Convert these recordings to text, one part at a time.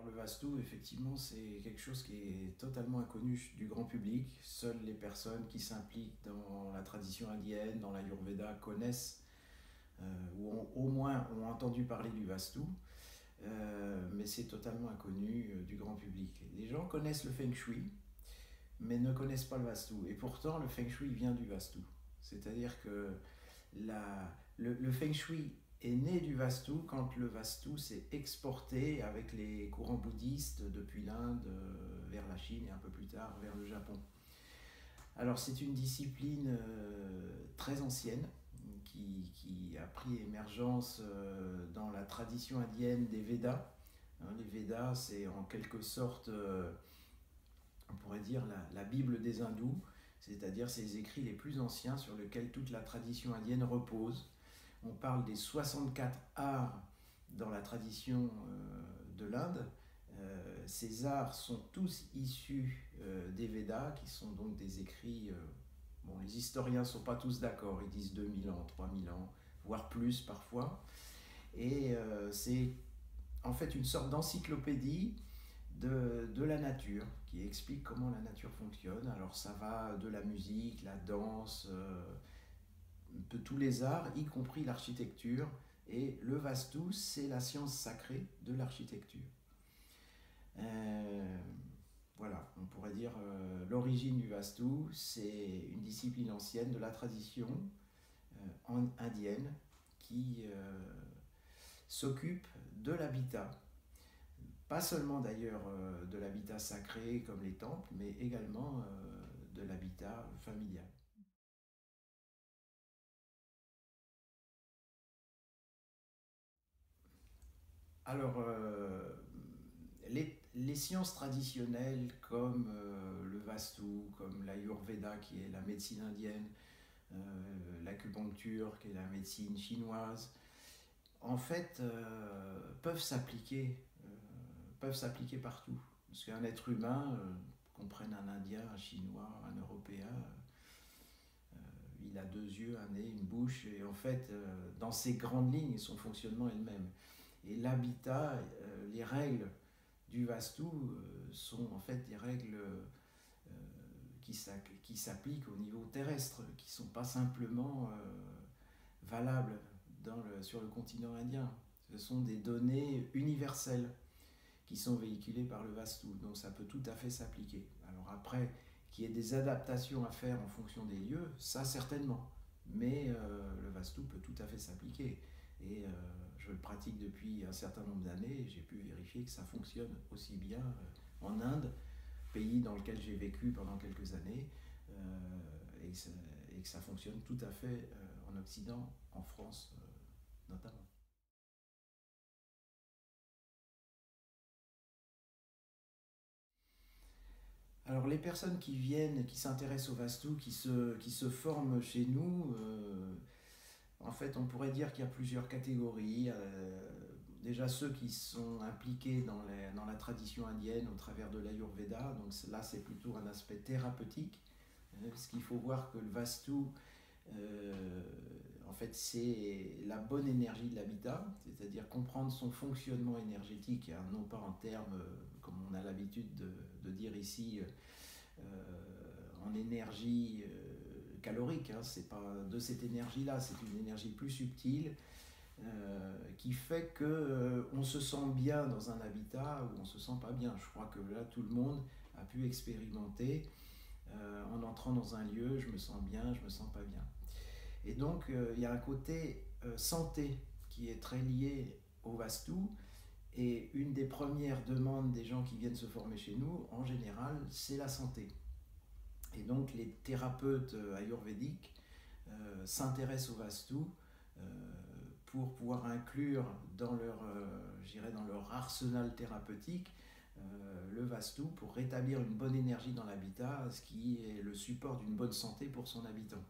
le Vastu, effectivement, c'est quelque chose qui est totalement inconnu du grand public. Seules les personnes qui s'impliquent dans la tradition indienne, dans l'Ayurveda, connaissent ou au moins ont entendu parler du Vastu. Mais c'est totalement inconnu du grand public. Les gens connaissent le Feng Shui, mais ne connaissent pas le Vastu. Et pourtant, le Feng Shui vient du Vastu. C'est-à-dire que le Feng Shui est né du Vastu quand le Vastu s'est exporté avec les courants bouddhistes depuis l'Inde vers la Chine et un peu plus tard vers le Japon. Alors c'est une discipline très ancienne qui a pris émergence dans la tradition indienne des Védas. Les Védas, c'est en quelque sorte, on pourrait dire, la Bible des hindous, c'est-à-dire c'est les écrits les plus anciens sur lesquels toute la tradition indienne repose. On parle des 64 arts dans la tradition de l'Inde. Ces arts sont tous issus des Védas, qui sont donc des écrits. Bon, les historiens ne sont pas tous d'accord, ils disent 2000 ans, 3000 ans, voire plus parfois. Et c'est en fait une sorte d'encyclopédie de la nature, qui explique comment la nature fonctionne. Alors ça va de la musique, la danse, de tous les arts, y compris l'architecture. Et le Vastu, c'est la science sacrée de l'architecture. Voilà, on pourrait dire l'origine du Vastu, c'est une discipline ancienne de la tradition indienne qui s'occupe de l'habitat. Pas seulement d'ailleurs de l'habitat sacré comme les temples, mais également de l'habitat familial. Alors, les sciences traditionnelles comme le Vastu, comme l'Ayurveda qui est la médecine indienne, l'acupuncture qui est la médecine chinoise, en fait peuvent s'appliquer partout. Parce qu'un être humain, qu'on prenne un Indien, un Chinois, un Européen, il a deux yeux, un nez, une bouche, et en fait, dans ses grandes lignes, son fonctionnement est le même. Et l'habitat, les règles du Vastu sont en fait des règles qui s'appliquent au niveau terrestre, qui ne sont pas simplement valables sur le continent indien. Ce sont des données universelles qui sont véhiculées par le Vastu, donc ça peut tout à fait s'appliquer. Alors après, qu'il y ait des adaptations à faire en fonction des lieux, ça certainement, mais le Vastu peut tout à fait s'appliquer. Et je le pratique depuis un certain nombre d'années et j'ai pu vérifier que ça fonctionne aussi bien en Inde, pays dans lequel j'ai vécu pendant quelques années, et que ça fonctionne tout à fait en Occident, en France notamment. Alors les personnes qui viennent, qui s'intéressent au Vastu, qui se forment chez nous, en fait on pourrait dire qu'il y a plusieurs catégories. Déjà ceux qui sont impliqués dans la tradition indienne au travers de l'Ayurveda, donc là c'est plutôt un aspect thérapeutique, parce qu'il faut voir que le Vastu, euh, en fait c'est la bonne énergie de l'habitat, c'est-à-dire comprendre son fonctionnement énergétique, hein, non pas en termes, comme on a l'habitude de dire ici, en énergie calorique, hein, c'est pas de cette énergie-là, c'est une énergie plus subtile, qui fait que on se sent bien dans un habitat ou on se sent pas bien. Je crois que là tout le monde a pu expérimenter en entrant dans un lieu, je me sens bien, je me sens pas bien. Et donc il y a un côté santé qui est très lié au Vastu. Et une des premières demandes des gens qui viennent se former chez nous, en général, c'est la santé. Et donc les thérapeutes ayurvédiques s'intéressent au Vastu euh, pour pouvoir inclure dans leur arsenal thérapeutique le Vastu pour rétablir une bonne énergie dans l'habitat, ce qui est le support d'une bonne santé pour son habitant.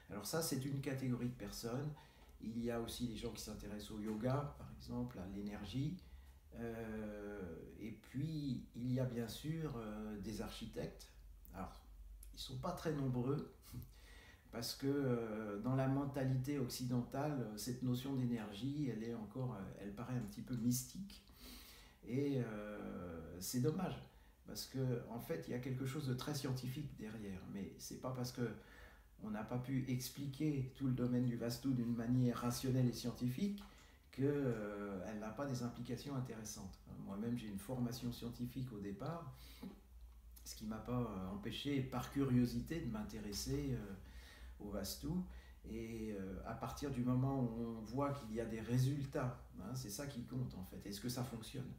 Alors ça, c'est une catégorie de personnes. Il y a aussi des gens qui s'intéressent au yoga, par exemple, à l'énergie. Et puis, il y a bien sûr des architectes. Alors, ils ne sont pas très nombreux, parce que dans la mentalité occidentale, cette notion d'énergie, elle paraît un petit peu mystique. Et c'est dommage, parce qu'en fait, il y a quelque chose de très scientifique derrière. Mais c'est pas parce que on n'a pas pu expliquer tout le domaine du Vastu d'une manière rationnelle et scientifique qu'elle n'a pas des implications intéressantes. Moi-même, j'ai une formation scientifique au départ, ce qui ne m'a pas empêché, par curiosité, de m'intéresser au Vastu. Et à partir du moment où on voit qu'il y a des résultats, hein, c'est ça qui compte en fait. Est-ce que ça fonctionne?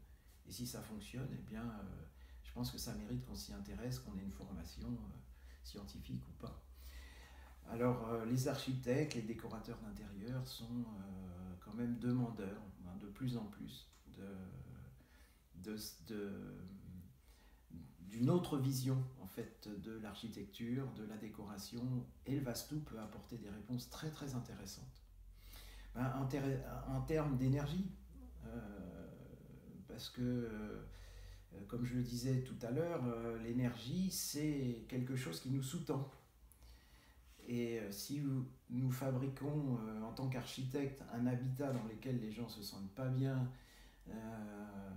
Et si ça fonctionne, eh bien, je pense que ça mérite qu'on s'y intéresse, qu'on ait une formation scientifique ou pas. Alors, les architectes, les décorateurs d'intérieur sont quand même demandeurs, hein, de plus en plus, de, de, d'une autre vision en fait de l'architecture, de la décoration, et le Vastu peut apporter des réponses très très intéressantes. Ben, en termes d'énergie, parce que comme je le disais tout à l'heure, l'énergie c'est quelque chose qui nous sous-tend. Et si nous fabriquons en tant qu'architecte un habitat dans lequel les gens se sentent pas bien,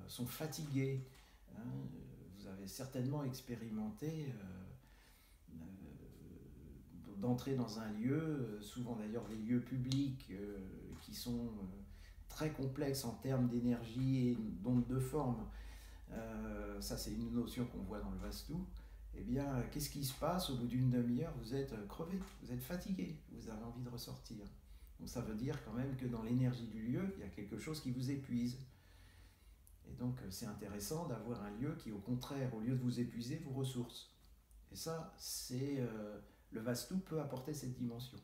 sont fatigués, hein, vous avez certainement expérimenté d'entrer dans un lieu, souvent d'ailleurs des lieux publics qui sont très complexes en termes d'énergie et d'onde de forme. Ça c'est une notion qu'on voit dans le Vastu. Eh bien, qu'est-ce qui se passe au bout d'une demi-heure? Vous êtes crevé, vous êtes fatigué, vous avez envie de ressortir. Donc ça veut dire quand même que dans l'énergie du lieu, il y a quelque chose qui vous épuise. Et donc c'est intéressant d'avoir un lieu qui, au contraire, au lieu de vous épuiser, vous ressource. Et ça, c'est le Vastu peut apporter cette dimension.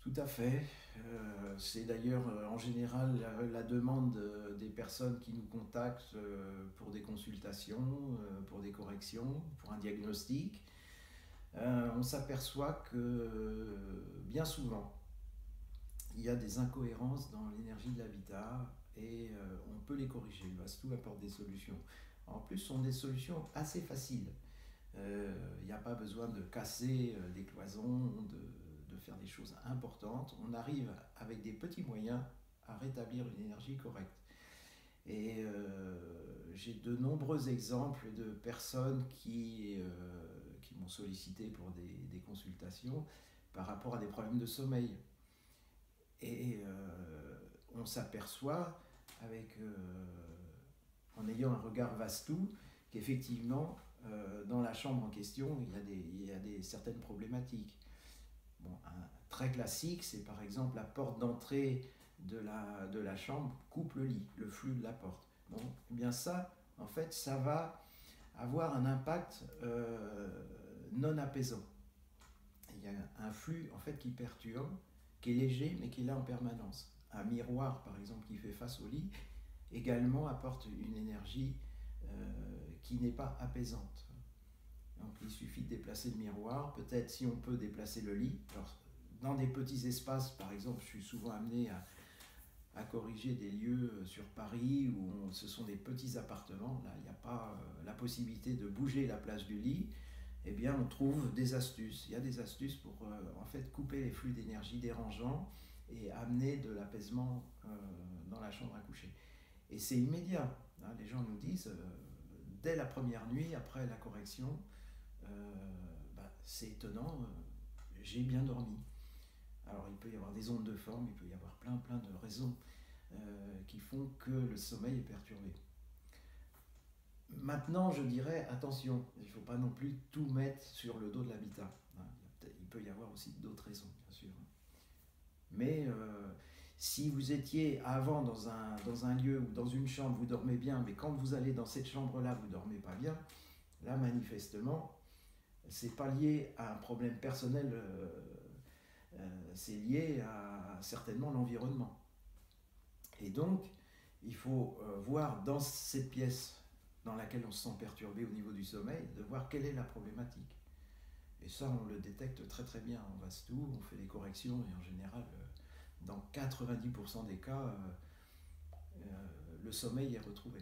Tout à fait. C'est d'ailleurs en général la demande des personnes qui nous contactent pour des consultations, pour des corrections, pour un diagnostic. On s'aperçoit que bien souvent, il y a des incohérences dans l'énergie de l'habitat et on peut les corriger. Le Vastu apporte des solutions. En plus, ce sont des solutions assez faciles. Il n'y a pas besoin de casser des cloisons, de faire des choses importantes. On arrive avec des petits moyens à rétablir une énergie correcte. Et j'ai de nombreux exemples de personnes qui m'ont sollicité pour des consultations par rapport à des problèmes de sommeil. Et on s'aperçoit en ayant un regard Vastu, qu'effectivement, dans la chambre en question, il y a certaines problématiques. Bon, un très classique, c'est par exemple la porte d'entrée de la chambre coupe le lit, le flux de la porte. Bon, eh bien ça, en fait, ça va avoir un impact non apaisant. Il y a un flux en fait qui perturbe, qui est léger mais qui est là en permanence. Un miroir par exemple qui fait face au lit également apporte une énergie qui n'est pas apaisante. Donc il suffit de déplacer le miroir, peut-être si on peut déplacer le lit. Alors, dans des petits espaces, par exemple, je suis souvent amené à corriger des lieux sur Paris où ce sont des petits appartements, là il n'y a pas la possibilité de bouger la place du lit. Eh bien on trouve des astuces. Il y a des astuces pour en fait couper les flux d'énergie dérangeants et amener de l'apaisement dans la chambre à coucher. Et c'est immédiat. Hein, les gens nous disent, dès la première nuit, après la correction, c'est étonnant, j'ai bien dormi. Alors il peut y avoir des ondes de forme, il peut y avoir plein de raisons qui font que le sommeil est perturbé. Maintenant, je dirais, attention, il ne faut pas non plus tout mettre sur le dos de l'habitat. Il peut y avoir aussi d'autres raisons, bien sûr. Mais si vous étiez avant dans un lieu ou dans une chambre, vous dormez bien, mais quand vous allez dans cette chambre-là, vous ne dormez pas bien, là, manifestement, c'est pas lié à un problème personnel, c'est lié à certainement l'environnement. Et donc, il faut voir dans cette pièce dans laquelle on se sent perturbé au niveau du sommeil, de voir quelle est la problématique. Et ça, on le détecte très très bien en Vastu, on fait des corrections et en général, dans 90% des cas, le sommeil est retrouvé.